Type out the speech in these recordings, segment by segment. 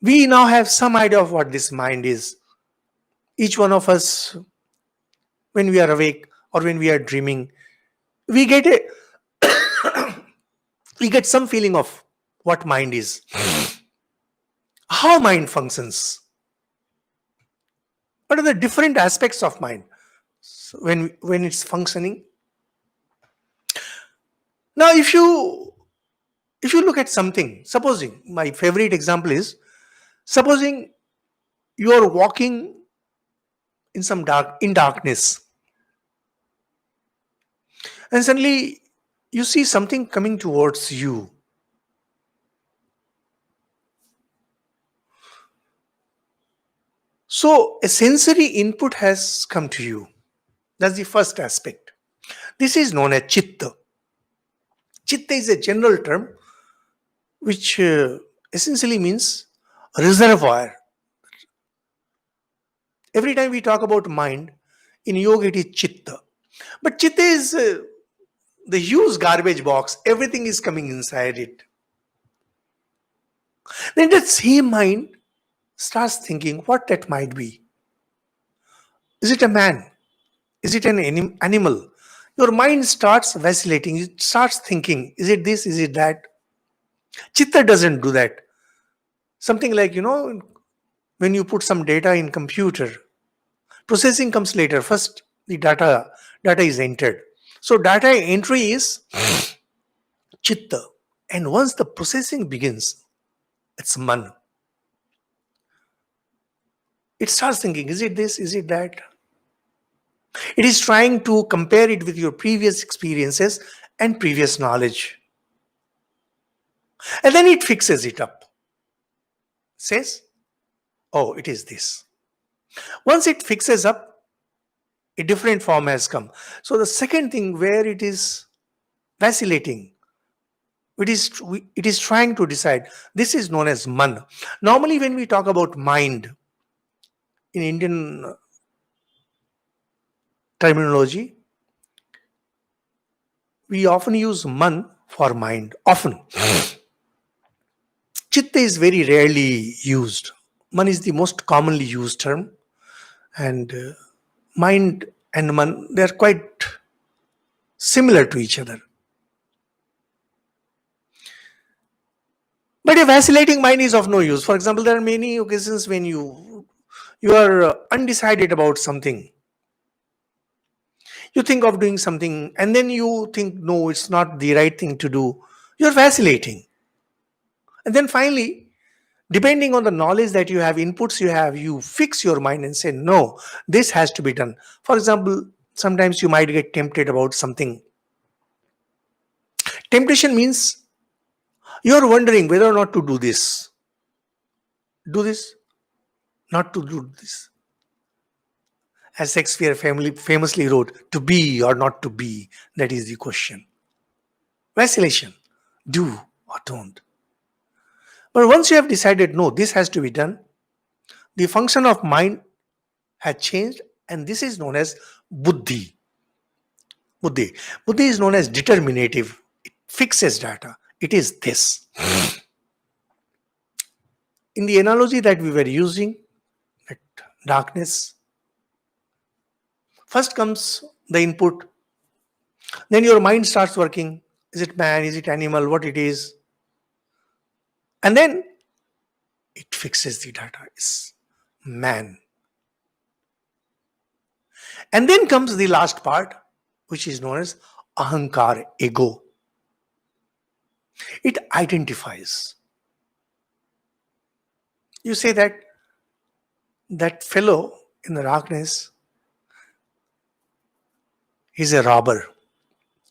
We now have some idea of what this mind is. Each one of us, when we are awake or when we are dreaming, we get a we get some feeling of what mind is, how mind functions, what are the different aspects of mind. So when it's functioning. Now, if you look at something, supposing my favorite example is, supposing you are walking in darkness, and suddenly you see something coming towards you. So a sensory input has come to you. That's the first aspect. This is known as chitta. Chitta is a general term which essentially means reservoir. Every time we talk about mind, in yoga it is chitta. But chitta is the huge garbage box. Everything is coming inside it. Then that same mind starts thinking what that might be. Is it a man? Is it an animal? Your mind starts vacillating. It starts thinking, is it this? Is it that? Chitta doesn't do that. Something like, when you put some data in computer, processing comes later. First, the data is entered. So data entry is chitta. And once the processing begins, it's man. It starts thinking, is it this? Is it that? It is trying to compare it with your previous experiences and previous knowledge. And then it fixes it up. Says, oh, it is this. Once it fixes up, a different form has come. So the second thing where it is vacillating, it is trying to decide. This is known as man. Normally, when we talk about mind in Indian terminology, we often use man for mind. Often. Chitta is very rarely used. Man is the most commonly used term, and mind and man, they are quite similar to each other. But a vacillating mind is of no use. For example, there are many occasions when you are undecided about something. You think of doing something and then you think, no, it's not the right thing to do. You're vacillating. And then finally, depending on the knowledge that you have, inputs you have, you fix your mind and say, no, this has to be done. For example, sometimes you might get tempted about something. Temptation means you're wondering whether or not to do this. Do this, not to do this. As Shakespeare famously wrote, to be or not to be, that is the question. Vacillation, do or don't. But once you have decided, no, this has to be done, the function of mind had changed, and this is known as buddhi. Buddhi. Buddhi is known as determinative. It fixes data. It is this. In the analogy that we were using, that darkness, first comes the input, then your mind starts working. Is it man? Is it animal? What it is? And then it fixes the data. It's man. And then comes the last part, which is known as ahankar, ego. It identifies. You say that fellow in the darkness, he's a robber.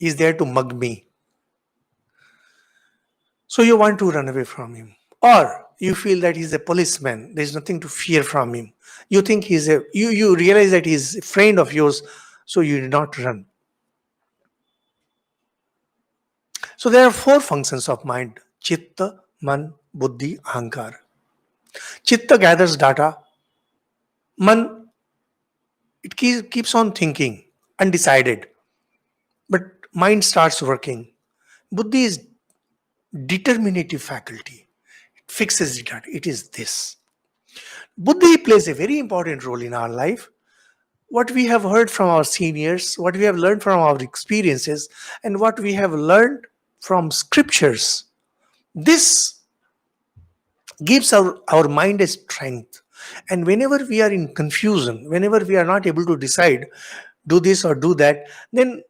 He's there to mug me. So you want to run away from him. Or you feel that he's a policeman. There's nothing to fear from him. You think you realize that he's a friend of yours, so you did not run. So there are four functions of mind: chitta, man, buddhi, ahankar. Chitta gathers data. Man, it keeps on thinking, undecided. But mind starts working. Buddhi is determinative faculty. fixes it that it is this. Buddhi plays a very important role in our life. What we have heard from our seniors, what we have learned from our experiences, and what we have learned from scriptures, this gives our mind a strength. And whenever we are in confusion, whenever we are not able to decide, do this or do that, then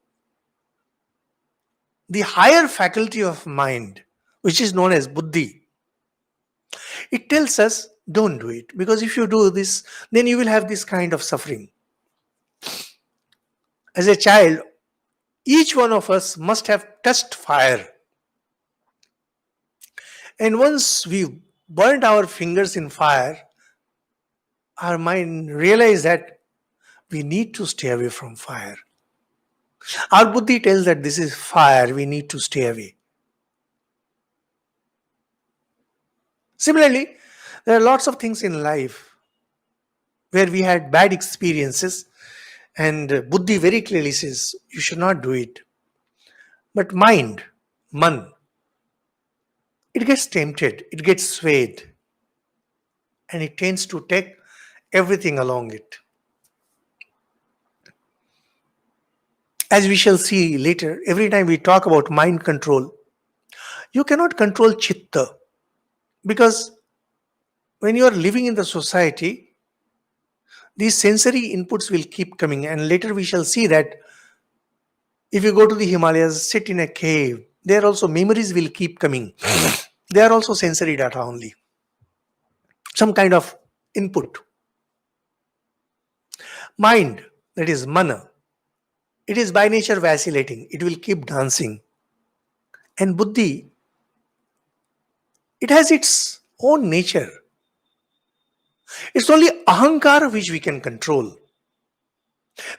the higher faculty of mind, which is known as buddhi, it tells us don't do it, because if you do this, then you will have this kind of suffering. As a child, each one of us must have touched fire, and once we burned our fingers in fire, our mind realized that we need to stay away from fire. Our buddhi tells that this is fire, we need to stay away. Similarly, there are lots of things in life where we had bad experiences, and buddhi very clearly says you should not do it. But mind, man, it gets tempted, it gets swayed, and it tends to take everything along it. As we shall see later, every time we talk about mind control, you cannot control chitta, because when you are living in the society, these sensory inputs will keep coming. And later we shall see that if you go to the Himalayas, sit in a cave, there also memories will keep coming. They are also sensory data only, some kind of input. Mind, that is mana, it is by nature vacillating, it will keep dancing. And buddhi, it has its own nature. It's only ahankara which we can control.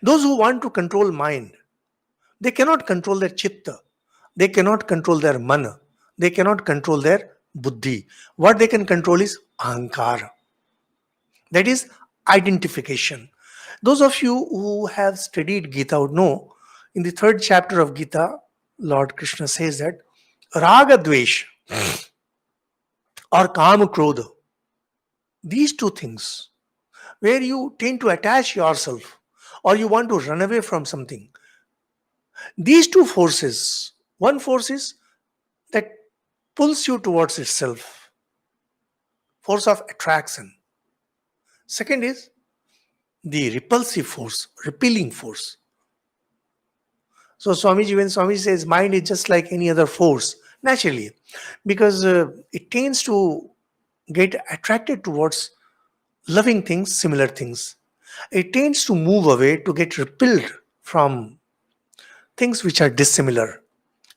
Those who want to control mind, they cannot control their chitta, they cannot control their mana, they cannot control their buddhi. What they can control is ahankara, that is identification. Those of you who have studied Gita would know, in the 3rd chapter of Gita, Lord Krishna says that raga dvesh or kama krodha, these two things, where you tend to attach yourself or you want to run away from something, these two forces, one force is that pulls you towards itself, force of attraction. Second is the repulsive force, repelling force. So Swamiji, when Swamiji says mind is just like any other force, naturally, because it tends to get attracted towards loving things, similar things. It tends to move away, to get repelled from things which are dissimilar.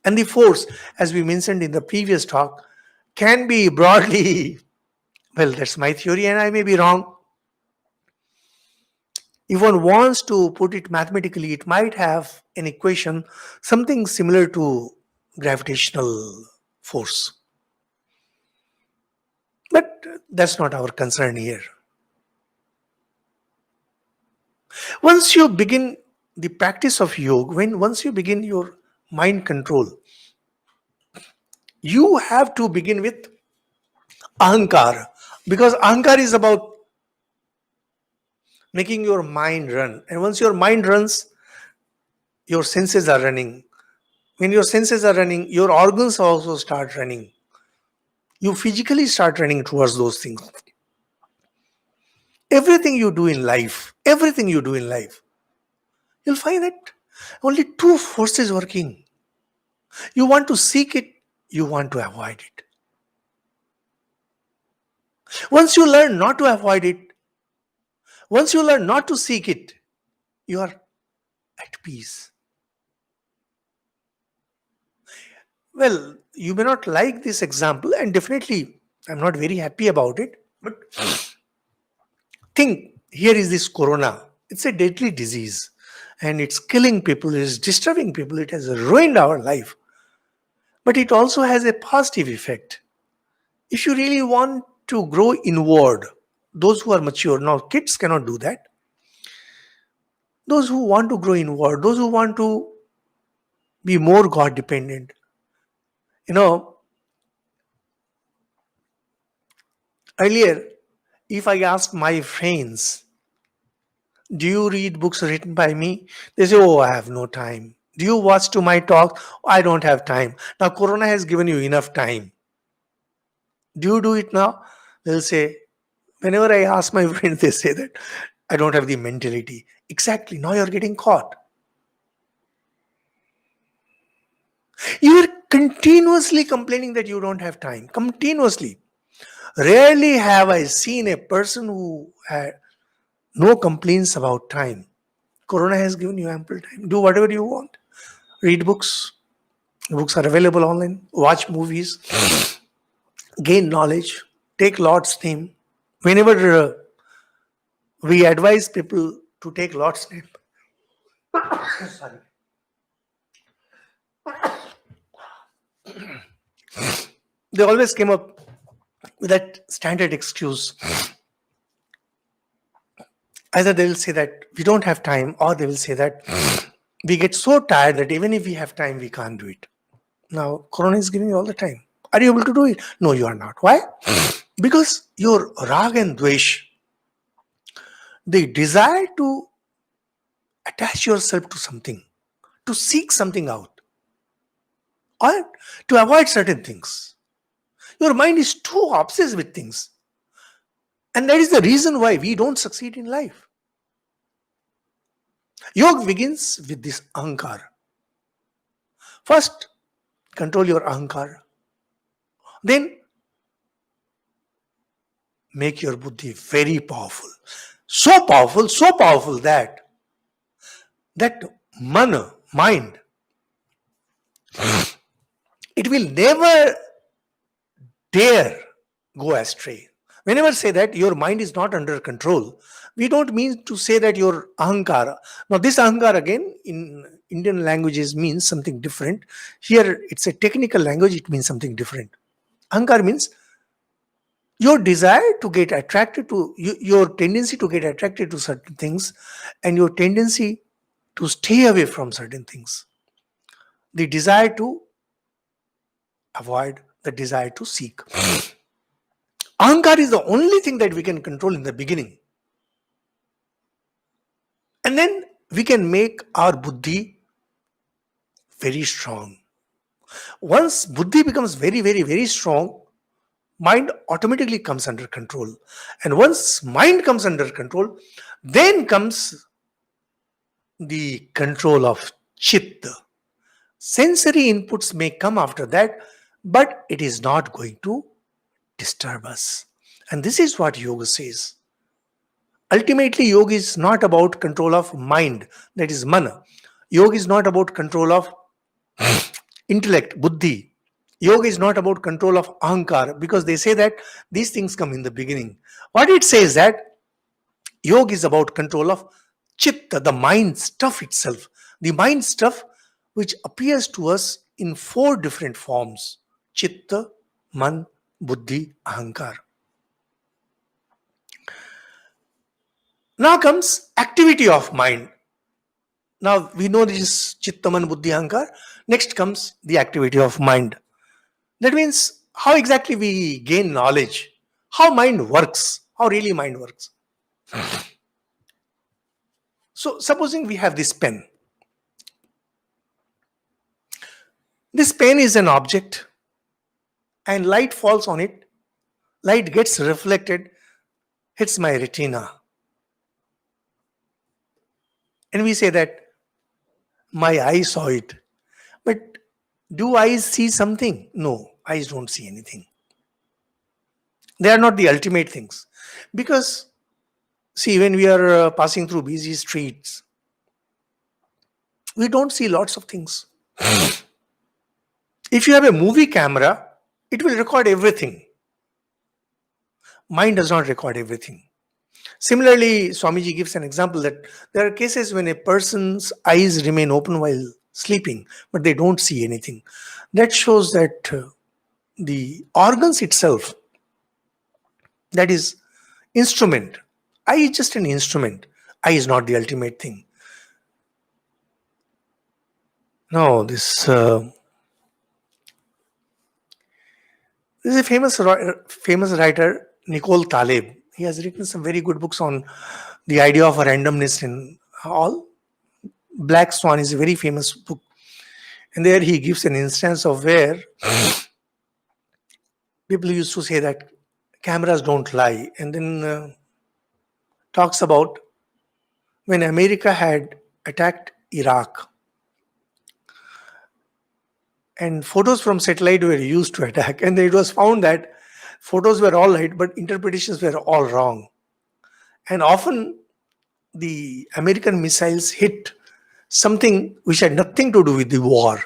And the force, as we mentioned in the previous talk, can be broadly, well, that's my theory and I may be wrong. If one wants to put it mathematically, it might have an equation, something similar to gravitational force. But that's not our concern here. Once you begin the practice of yoga, once you begin your mind control, you have to begin with ahankara, because ahankara is about making your mind run. And once your mind runs, your senses are running. When your senses are running, your organs also start running. You physically start running towards those things. Everything you do in life, you'll find that only two forces working. You want to seek it, you want to avoid it. Once you learn not to avoid it, once you learn not to seek it, you are at peace. Well, you may not like this example, and definitely I'm not very happy about it, but think, here is this corona. It's a deadly disease and it's killing people, it's disturbing people, it has ruined our life. But it also has a positive effect. If you really want to grow inward, those who are mature, now kids cannot do that. Those who want to grow inward, those who want to be more God dependent, you know, Earlier, if I ask my friends, do you read books written by me? They say, oh, I have no time. Do you watch to my talk? I don't have time. Now, Corona has given you enough time. Do you do it now? They'll say, whenever I ask my friends, they say that I don't have the mentality. Exactly. Now you're getting caught. You are continuously complaining that you don't have time. Continuously. Rarely have I seen a person who had no complaints about time. Corona has given you ample time. Do whatever you want. Read books. Books are available online. Watch movies. Gain knowledge. Take Lord's name. Whenever we advise people to take Lord's name, sorry, they always came up with that standard excuse. Either they will say that we don't have time, or they will say that we get so tired that even if we have time, we can't do it. Now, Corona is giving you all the time. Are you able to do it? No, you are not. Why? Because your rag and dvesh, the desire to attach yourself to something, to seek something out, or to avoid certain things. Your mind is too obsessed with things. And that is the reason why we don't succeed in life. Yoga begins with this ahankar. First, control your ahankar. Then, make your buddhi very powerful. So powerful that mind, it will never dare go astray. Whenever say that your mind is not under control, we don't mean to say that your ahankara. Now, this ahankara again in Indian languages means something different. Here, it's a technical language, it means something different. Ahankara means your desire to get attracted to, your tendency to get attracted to certain things, and your tendency to stay away from certain things. The desire to avoid, the desire to seek. Ahankar is the only thing that we can control in the beginning. And then we can make our buddhi very strong. Once buddhi becomes very, very, very strong, mind automatically comes under control. And once mind comes under control, then comes the control of chitta. Sensory inputs may come after that, but it is not going to disturb us. And this is what yoga says. Ultimately, yoga is not about control of mind, that is mana. Yoga is not about control of intellect, buddhi. Yoga is not about control of ahankar, because they say that these things come in the beginning. What it says that yoga is about control of chitta, the mind stuff itself. The mind stuff which appears to us in four different forms: chitta, man, buddhi, ahankar. Now comes activity of mind. Now we know this is chitta, man, buddhi, ahankar. Next comes the activity of mind. That means how exactly we gain knowledge, how mind works, how really mind works. So supposing we have this pen. This pen is an object and light falls on it. Light gets reflected, hits my retina. And we say that my eyes saw it. But do eyes see something? No, eyes don't see anything. They are not the ultimate things. Because, see, when we are passing through busy streets, we don't see lots of things. If you have a movie camera, it will record everything. Mind does not record everything. Similarly, Swamiji gives an example that there are cases when a person's eyes remain open while sleeping, but they don't see anything. That shows that the organs itself, that is instrument. Eye is just an instrument. Eye is not the ultimate thing. No, this is a famous writer Nicole Taleb. He has written some very good books on the idea of randomness in all. Black Swan is a very famous book. And there he gives an instance of where people used to say that cameras don't lie. And then talks about when America had attacked Iraq and photos from satellite were used to attack. And then it was found that photos were all right, but interpretations were all wrong. And often the American missiles hit something which had nothing to do with the war.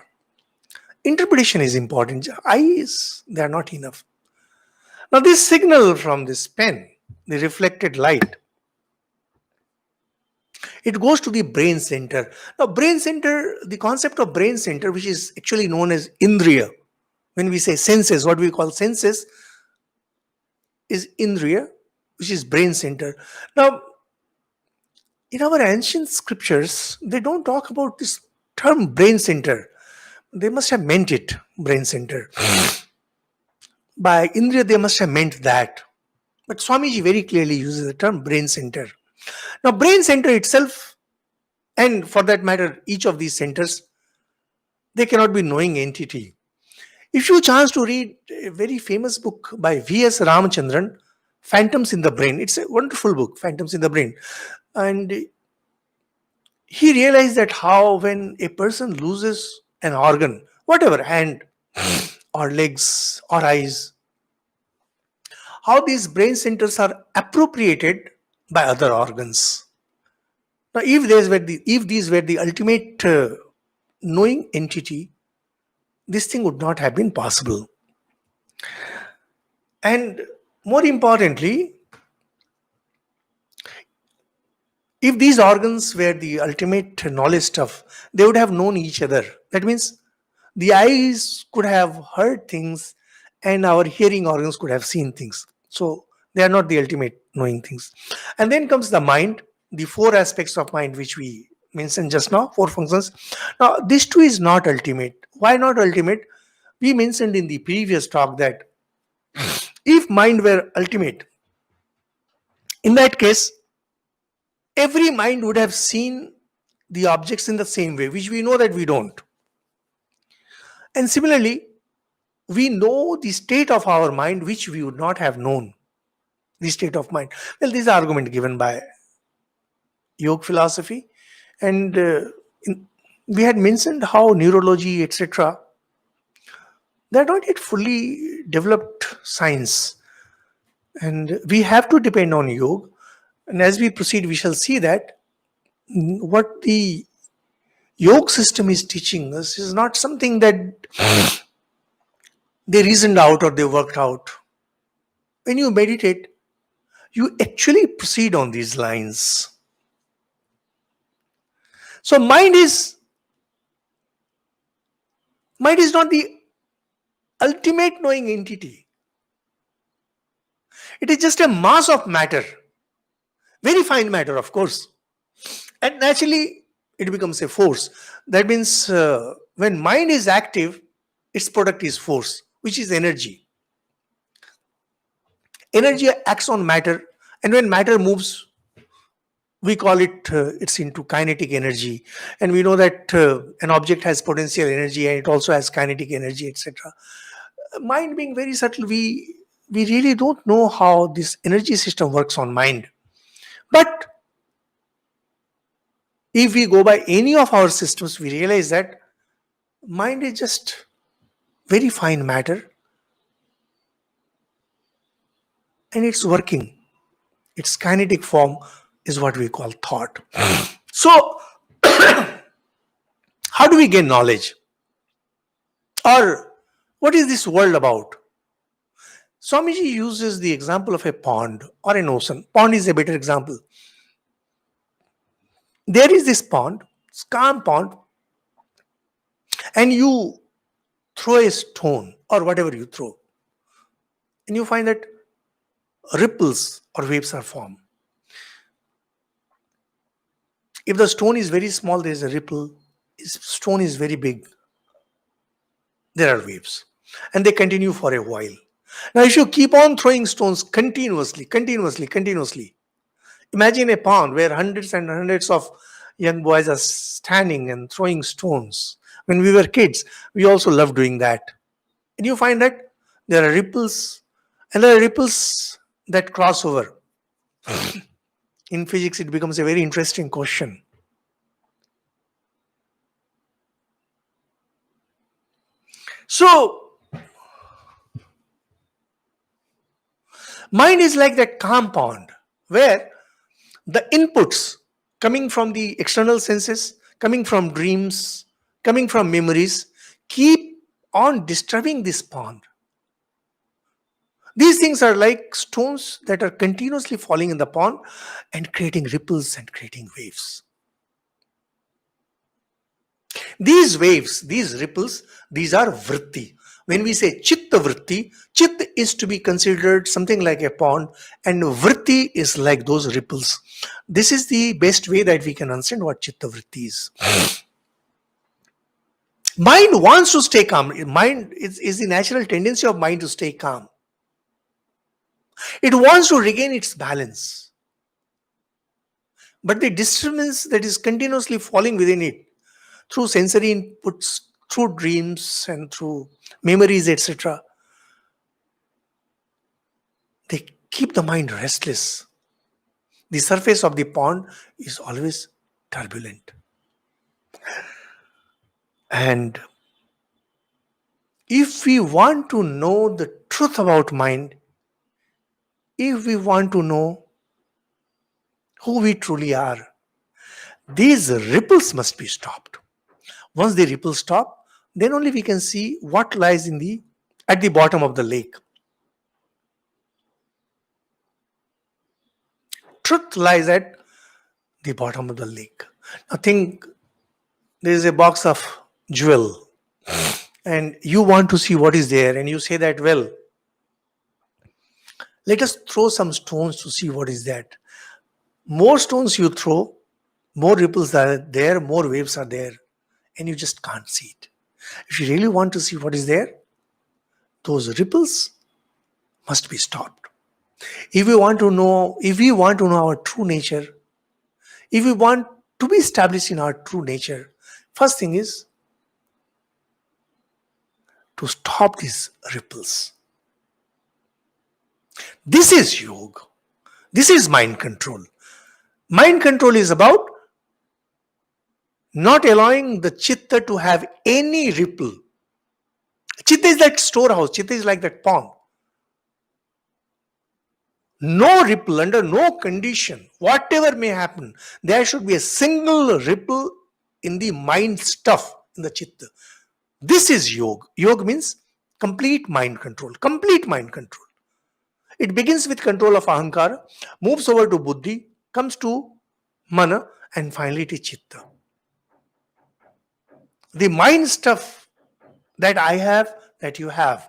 Interpretation is important. Eyes, they are not enough. Now, this signal from this pen, the reflected light, it goes to the brain center. Now, brain center, the concept of brain center, which is actually known as Indriya, when we say senses, what we call senses is Indriya, which is brain center. Now, in our ancient scriptures, they don't talk about this term brain center. They must have meant it, brain center. By Indriya, they must have meant that. But Swamiji very clearly uses the term brain center. Now, brain center itself, and for that matter, each of these centers, they cannot be knowing entity. If you chance to read a very famous book by V.S. Ramachandran, Phantoms in the Brain, it's a wonderful book, Phantoms in the Brain. And he realized that how when a person loses an organ, whatever, hand or legs or eyes, how these brain centers are appropriated by other organs. Now, if these were the ultimate knowing entity, this thing would not have been possible. And more importantly, if these organs were the ultimate knowledge stuff, they would have known each other. That means the eyes could have heard things and our hearing organs could have seen things. So they are not the ultimate knowing things. And then comes the mind, the four aspects of mind which we mentioned just now, four functions. Now, this too is not ultimate. Why not ultimate? We mentioned in the previous talk that if mind were ultimate, in that case, every mind would have seen the objects in the same way, which we know that we don't. And similarly, we know the state of our mind, which we would not have known. The state of mind. Well, this is argument given by yoga philosophy. And we had mentioned how neurology, etc., they're not yet fully developed science. And we have to depend on yoga. And as we proceed, we shall see that what the yoga system is teaching us is not something that they reasoned out or they worked out. When you meditate, you actually proceed on these lines. So mind is not the ultimate knowing entity. It is just a mass of matter, very fine matter, of course, and naturally it becomes a force. That means when mind is active, its product is force, which is energy. Energy acts on matter, and when matter moves, we call it it's into kinetic energy. And we know that an object has potential energy and it also has kinetic energy, etc. Mind being very subtle, we really don't know how this energy system works on mind. But if we go by any of our systems, we realize that mind is just very fine matter and it's working. Its kinetic form is what we call thought. So, how do we gain knowledge? Or what is this world about? Swamiji uses the example of a pond or an ocean. Pond is a better example. There is this pond, it's calm pond, and you throw a stone or whatever you throw, and you find that ripples or waves are formed. If the stone is very small, there is a ripple. If stone is very big, there are waves. And they continue for a while. Now, if you keep on throwing stones continuously, imagine a pond where hundreds and hundreds of young boys are standing and throwing stones. When we were kids, we also loved doing that. And you find that there are ripples, and there are ripples that cross over. In physics, it becomes a very interesting question. So, mind is like that calm pond where the inputs coming from the external senses, coming from dreams, coming from memories, keep on disturbing this pond. These things are like stones that are continuously falling in the pond and creating ripples and creating waves. These waves, these ripples, these are vritti. When we say chitta vritti, chit is to be considered something like a pond, and vritti is like those ripples. This is the best way that we can understand what chitta vritti is. Mind wants to stay calm. Mind is the natural tendency of mind to stay calm. It wants to regain its balance. But the disturbance that is continuously falling within it through sensory inputs, through dreams and through memories, etc., they keep the mind restless. The surface of the pond is always turbulent. And if we want to know the truth about mind, if we want to know who we truly are, these ripples must be stopped. Once the ripples stop, then only we can see what lies at the bottom of the lake. Truth lies at the bottom of the lake. Now think there is a box of jewel and you want to see what is there, and you say that, well, let us throw some stones to see what is that. More stones you throw, more ripples are there, more waves are there, and you just can't see it. If you really want to see what is there, those ripples must be stopped. If we want to know our true nature, if we want to be established in our true nature, first thing is to stop these ripples. This is yoga. This is mind control. Mind control is about not allowing the chitta to have any ripple. Chitta is like storehouse. Chitta is like that pond. No ripple, under no condition, whatever may happen, there should be a single ripple in the mind stuff, in the chitta. This is yoga. Yoga means complete mind control. Complete mind control. It begins with control of ahankara, moves over to buddhi, comes to mana, and finally to chitta. The mind stuff that I have, that you have,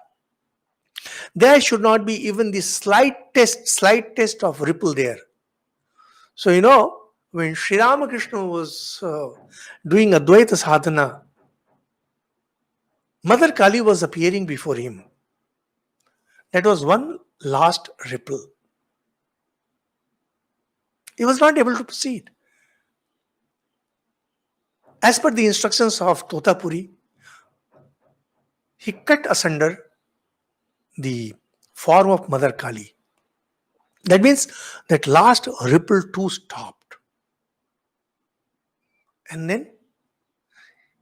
there should not be even the slightest of ripple there. So, when Sri Ramakrishna was doing Advaita sadhana, Mother Kali was appearing before him. That was one last ripple. He was not able to proceed. As per the instructions of Totapuri, he cut asunder the form of Mother Kali. That means that last ripple too stopped. And then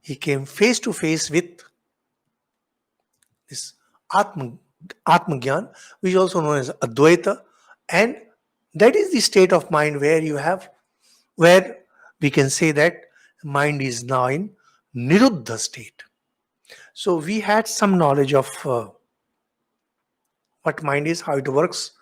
he came face to face with this Atmagyan, which is also known as Advaita, and that is the state of mind where we can say that mind is now in Niruddha state. So we had some knowledge of what mind is, how it works,